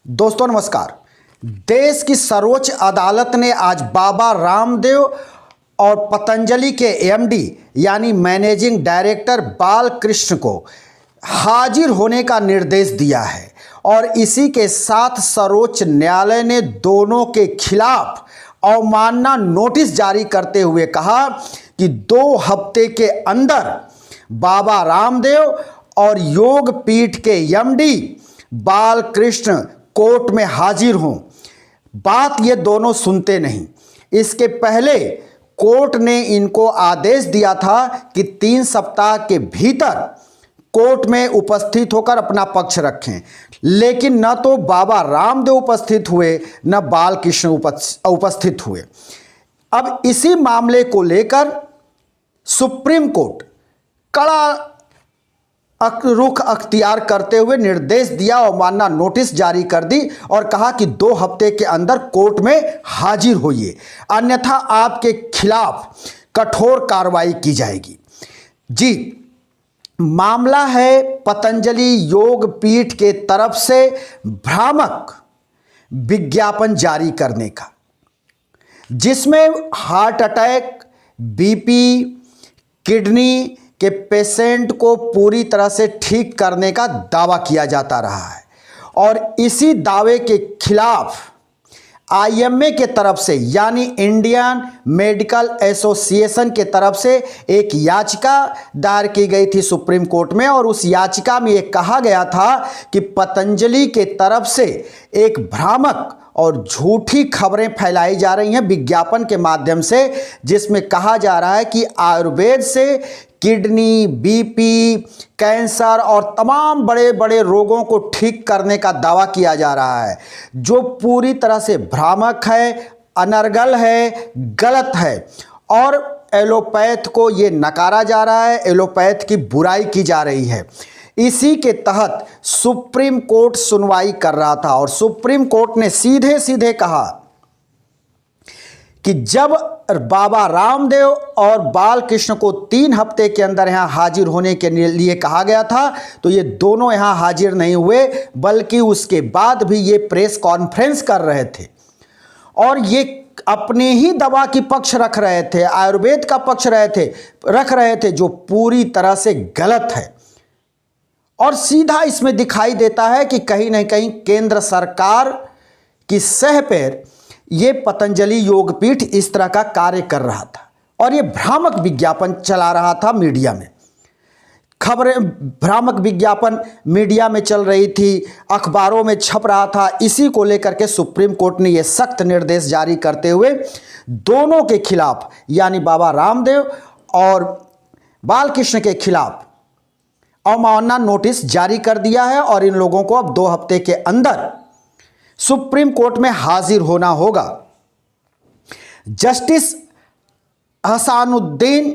दोस्तों नमस्कार। देश की सर्वोच्च अदालत ने आज बाबा रामदेव और पतंजलि के एमडी यानी मैनेजिंग डायरेक्टर बालकृष्ण को हाजिर होने का निर्देश दिया है और इसी के साथ सर्वोच्च न्यायालय ने दोनों के खिलाफ अवमानना नोटिस जारी करते हुए कहा कि 2 हफ्ते के अंदर बाबा रामदेव और योग पीठ के एमडी बालकृष्ण कोर्ट में हाजिर हों। बात ये दोनों सुनते नहीं। इसके पहले कोर्ट ने इनको आदेश दिया था कि 3 सप्ताह के भीतर कोर्ट में उपस्थित होकर अपना पक्ष रखें, लेकिन न तो बाबा रामदेव उपस्थित हुए न बालकृष्ण उपस्थित हुए। अब इसी मामले को लेकर सुप्रीम कोर्ट कड़ा रुख अख्तियार करते हुए निर्देश दिया और अवमानना नोटिस जारी कर दी और कहा कि 2 हफ्ते के अंदर कोर्ट में हाजिर होइए, अन्यथा आपके खिलाफ कठोर कार्रवाई की जाएगी। जी, मामला है पतंजलि योग पीठ के तरफ से भ्रामक विज्ञापन जारी करने का, जिसमें हार्ट अटैक, बीपी, किडनी के पेशेंट को पूरी तरह से ठीक करने का दावा किया जाता रहा है और इसी दावे के खिलाफ आईएमए के तरफ से यानी इंडियन मेडिकल एसोसिएशन के तरफ से एक याचिका दायर की गई थी सुप्रीम कोर्ट में और उस याचिका में ये कहा गया था कि पतंजलि के तरफ से एक भ्रामक और झूठी खबरें फैलाई जा रही हैं विज्ञापन के माध्यम से, जिसमें कहा जा रहा है कि आयुर्वेद से किडनी, बीपी, कैंसर और तमाम बड़े बड़े रोगों को ठीक करने का दावा किया जा रहा है, जो पूरी तरह से भ्रामक है, अनर्गल है, गलत है और एलोपैथ को ये नकारा जा रहा है, एलोपैथ की बुराई की जा रही है। इसी के तहत सुप्रीम कोर्ट सुनवाई कर रहा था और सुप्रीम कोर्ट ने सीधे सीधे कहा कि जब बाबा रामदेव और बालकृष्ण को 3 हफ्ते के अंदर यहां हाजिर होने के लिए कहा गया था, तो ये दोनों यहां हाजिर नहीं हुए, बल्कि उसके बाद भी ये प्रेस कॉन्फ्रेंस कर रहे थे और ये अपने ही दवा की पक्ष रख रहे थे, आयुर्वेद का पक्ष रख रहे थे, जो पूरी तरह से गलत है। और सीधा इसमें दिखाई देता है कि कहीं ना कहीं केंद्र सरकार की सह पर ये पतंजलि योगपीठ इस तरह का कार्य कर रहा था और ये भ्रामक विज्ञापन चला रहा था मीडिया में। खबरें भ्रामक विज्ञापन मीडिया में चल रही थी, अखबारों में छप रहा था। इसी को लेकर के सुप्रीम कोर्ट ने ये सख्त निर्देश जारी करते हुए दोनों के खिलाफ यानी बाबा रामदेव और बालकृष्ण के खिलाफ अवमानना नोटिस जारी कर दिया है और इन लोगों को अब 2 हफ्ते के अंदर सुप्रीम कोर्ट में हाजिर होना होगा। जस्टिस हसानुद्दीन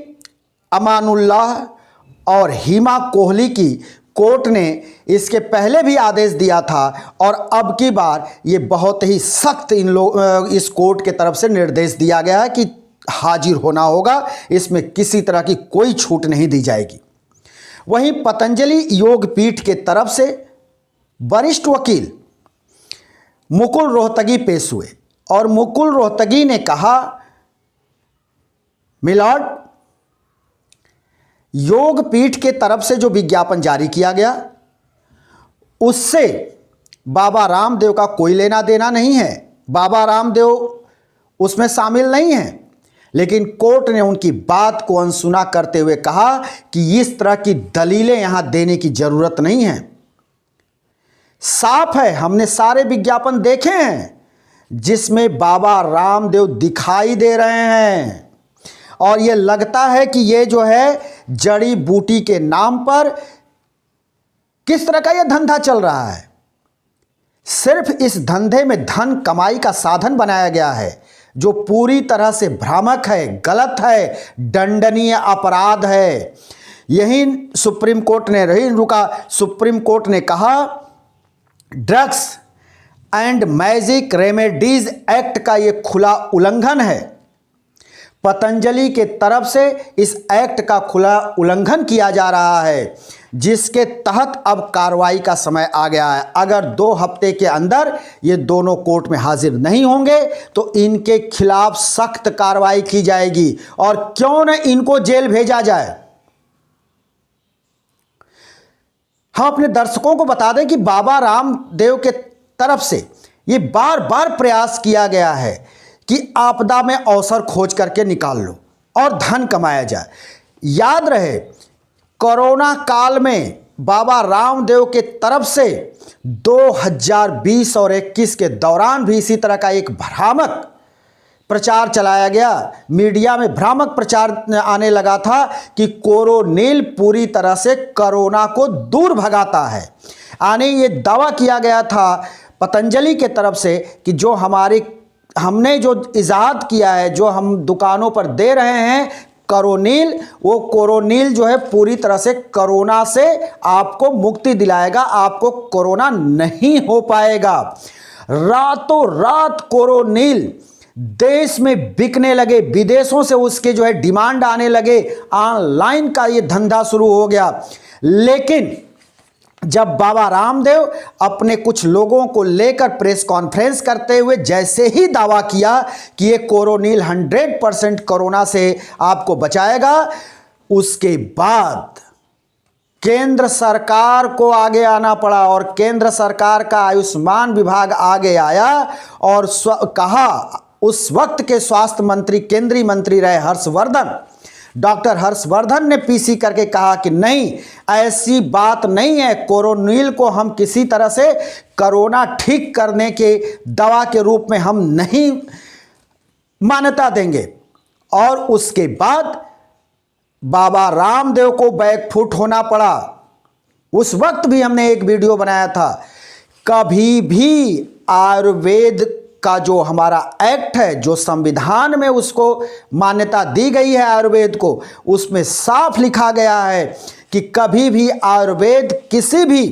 अमानुल्लाह और हिमा कोहली की कोर्ट ने इसके पहले भी आदेश दिया था और अब की बार ये बहुत ही सख्त इस कोर्ट के तरफ से निर्देश दिया गया है कि हाजिर होना होगा, इसमें किसी तरह की कोई छूट नहीं दी जाएगी। वहीं पतंजलि योग पीठ के तरफ से वरिष्ठ वकील मुकुल रोहतगी पेश हुए और मुकुल रोहतगी ने कहा, मिलॉर्ड, योग पीठ के तरफ से जो विज्ञापन जारी किया गया उससे बाबा रामदेव का कोई लेना देना नहीं है, बाबा रामदेव उसमें शामिल नहीं है। लेकिन कोर्ट ने उनकी बात को अनसुना करते हुए कहा कि इस तरह की दलीलें यहां देने की जरूरत नहीं है। साफ है, हमने सारे विज्ञापन देखे हैं जिसमें बाबा रामदेव दिखाई दे रहे हैं और यह लगता है कि ये जो है जड़ी बूटी के नाम पर किस तरह का यह धंधा चल रहा है। सिर्फ इस धंधे में धन कमाई का साधन बनाया गया है, जो पूरी तरह से भ्रामक है, गलत है, दंडनीय अपराध है। यही सुप्रीम कोर्ट ने कहा, drugs and magic remedies act का ये खुला उल्लंघन है। पतंजलि के तरफ से इस एक्ट का खुला उल्लंघन किया जा रहा है। जिसके तहत अब कार्रवाई का समय आ गया है। अगर 2 हफ्ते के अंदर ये दोनों कोर्ट में हाजिर नहीं होंगे तो इनके खिलाफ सख्त कार्रवाई की जाएगी और क्यों न इनको जेल भेजा जाए। हम अपने दर्शकों को बता दें कि बाबा रामदेव के तरफ से ये बार बार प्रयास किया गया है कि आपदा में अवसर खोज करके निकाल लो और धन कमाया जाए। याद रहे, कोरोना काल में बाबा रामदेव के तरफ से 2020 और 21 के दौरान भी इसी तरह का एक भ्रामक प्रचार चलाया गया। मीडिया में भ्रामक प्रचार आने लगा था कि कोरोनिल पूरी तरह से कोरोना को दूर भगाता है। आने ये दावा किया गया था पतंजलि के तरफ से कि जो हमने जो इजाद किया है, जो हम दुकानों पर दे रहे हैं कोरोनिल, वो कोरोनिल जो है पूरी तरह से कोरोना से आपको मुक्ति दिलाएगा, आपको कोरोना नहीं हो पाएगा। रातों रात कोरोनिल देश में बिकने लगे, विदेशों से उसके जो है डिमांड आने लगे, ऑनलाइन का ये धंधा शुरू हो गया। लेकिन जब बाबा रामदेव अपने कुछ लोगों को लेकर प्रेस कॉन्फ्रेंस करते हुए जैसे ही दावा किया कि ये कोरोनिल 100% कोरोना से आपको बचाएगा, उसके बाद केंद्र सरकार को आगे आना पड़ा और केंद्र सरकार का आयुष्मान विभाग आगे आया और कहा, उस वक्त के स्वास्थ्य मंत्री, केंद्रीय मंत्री रहे हर्षवर्धन, डॉक्टर हर्षवर्धन ने पीसी करके कहा कि नहीं, ऐसी बात नहीं है, कोरोनिल को हम किसी तरह से कोरोना ठीक करने के दवा के रूप में हम नहीं मान्यता देंगे। और उसके बाद बाबा रामदेव को बैकफुट होना पड़ा। उस वक्त भी हमने एक वीडियो बनाया था, कभी भी आयुर्वेद का जो हमारा एक्ट है, जो संविधान में उसको मान्यता दी गई है आयुर्वेद को, उसमें साफ लिखा गया है कि कभी भी आयुर्वेद किसी भी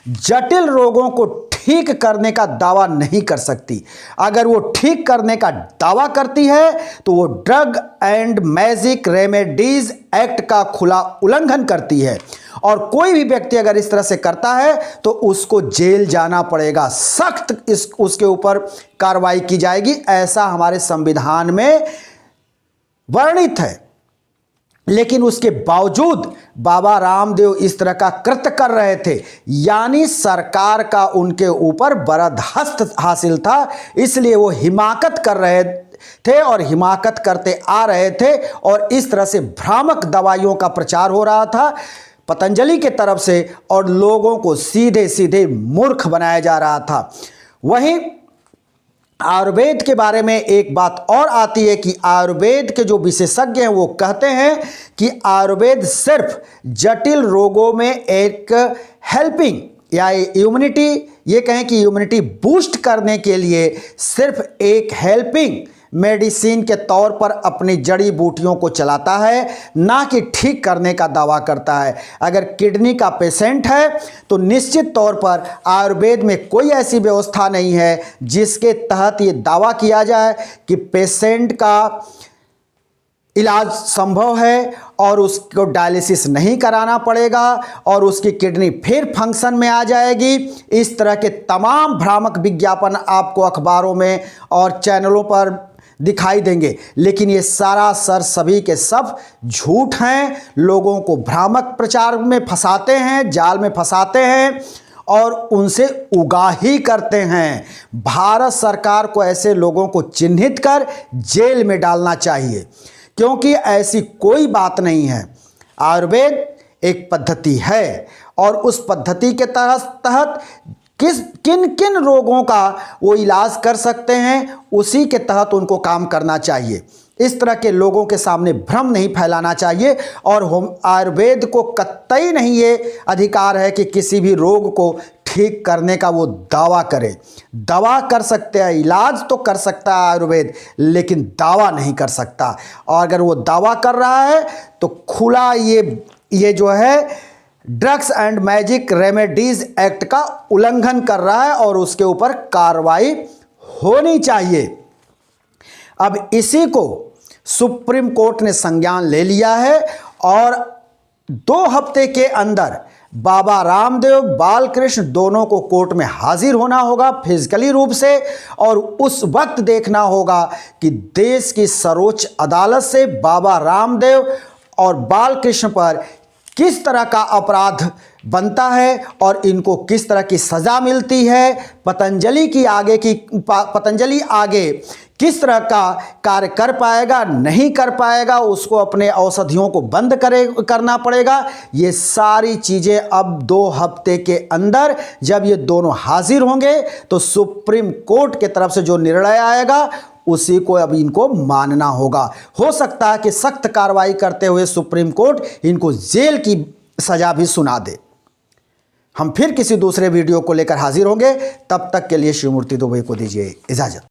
जटिल रोगों को ठीक करने का दावा नहीं कर सकती। अगर वो ठीक करने का दावा करती है तो वो drug and magic remedies act का खुला उल्लंघन करती है और कोई भी व्यक्ति अगर इस तरह से करता है तो उसको जेल जाना पड़ेगा, सख्त उसके ऊपर कार्रवाई की जाएगी, ऐसा हमारे संविधान में वर्णित है। लेकिन उसके बावजूद बाबा रामदेव इस तरह का कृत्य कर रहे थे, यानी सरकार का उनके ऊपर बरदहस्त हासिल था, इसलिए वो हिमाकत कर रहे थे और हिमाकत करते आ रहे थे और इस तरह से भ्रामक दवाइयों का प्रचार हो रहा था पतंजलि के तरफ से और लोगों को सीधे सीधे मूर्ख बनाया जा रहा था। वहीं आयुर्वेद के बारे में एक बात और आती है कि आयुर्वेद के जो विशेषज्ञ हैं वो कहते हैं कि आयुर्वेद सिर्फ जटिल रोगों में एक हेल्पिंग या इम्यूनिटी, ये कहें कि इम्यूनिटी बूस्ट करने के लिए सिर्फ एक हेल्पिंग मेडिसिन के तौर पर अपनी जड़ी बूटियों को चलाता है, ना कि ठीक करने का दावा करता है। अगर किडनी का पेशेंट है तो निश्चित तौर पर आयुर्वेद में कोई ऐसी व्यवस्था नहीं है जिसके तहत ये दावा किया जाए कि पेशेंट का इलाज संभव है और उसको डायलिसिस नहीं कराना पड़ेगा और उसकी किडनी फिर फंक्शन में आ जाएगी। इस तरह के तमाम भ्रामक विज्ञापन आपको अखबारों में और चैनलों पर दिखाई देंगे, लेकिन ये सरासर सभी के सब झूठ हैं। लोगों को भ्रामक प्रचार में फंसाते हैं, जाल में फंसाते हैं और उनसे उगाही करते हैं। भारत सरकार को ऐसे लोगों को चिन्हित कर जेल में डालना चाहिए, क्योंकि ऐसी कोई बात नहीं है। आयुर्वेद एक पद्धति है और उस पद्धति के तहत किन किन रोगों का वो इलाज कर सकते हैं, उसी के तहत उनको काम करना चाहिए। इस तरह के लोगों के सामने भ्रम नहीं फैलाना चाहिए और आयुर्वेद को कतई नहीं ये अधिकार है कि किसी भी रोग को ठीक करने का वो दावा करे। दवा कर सकते हैं, इलाज तो कर सकता है आयुर्वेद, लेकिन दावा नहीं कर सकता। और अगर वो दावा कर रहा है तो खुला ये जो है drugs and magic remedies act का उल्लंघन कर रहा है और उसके ऊपर कार्रवाई होनी चाहिए। अब इसी को सुप्रीम कोर्ट ने संज्ञान ले लिया है और 2 हफ्ते के अंदर बाबा रामदेव, बालकृष्ण दोनों को कोर्ट में हाजिर होना होगा फिजिकली रूप से, और उस वक्त देखना होगा कि देश की सर्वोच्च अदालत से बाबा रामदेव और बालकृष्ण पर किस तरह का अपराध बनता है और इनको किस तरह की सज़ा मिलती है। पतंजलि आगे किस तरह का कार्य कर पाएगा, नहीं कर पाएगा, उसको अपने औषधियों को बंद करना पड़ेगा। ये सारी चीज़ें अब 2 हफ्ते के अंदर जब ये दोनों हाजिर होंगे तो सुप्रीम कोर्ट के तरफ से जो निर्णय आएगा उसी को अब इनको मानना होगा। हो सकता है कि सख्त कार्रवाई करते हुए सुप्रीम कोर्ट इनको जेल की सज़ा भी सुना दे। हम फिर किसी दूसरे वीडियो को लेकर हाजिर होंगे, तब तक के लिए शिवमूर्ति दुबे को दीजिए इजाज़त।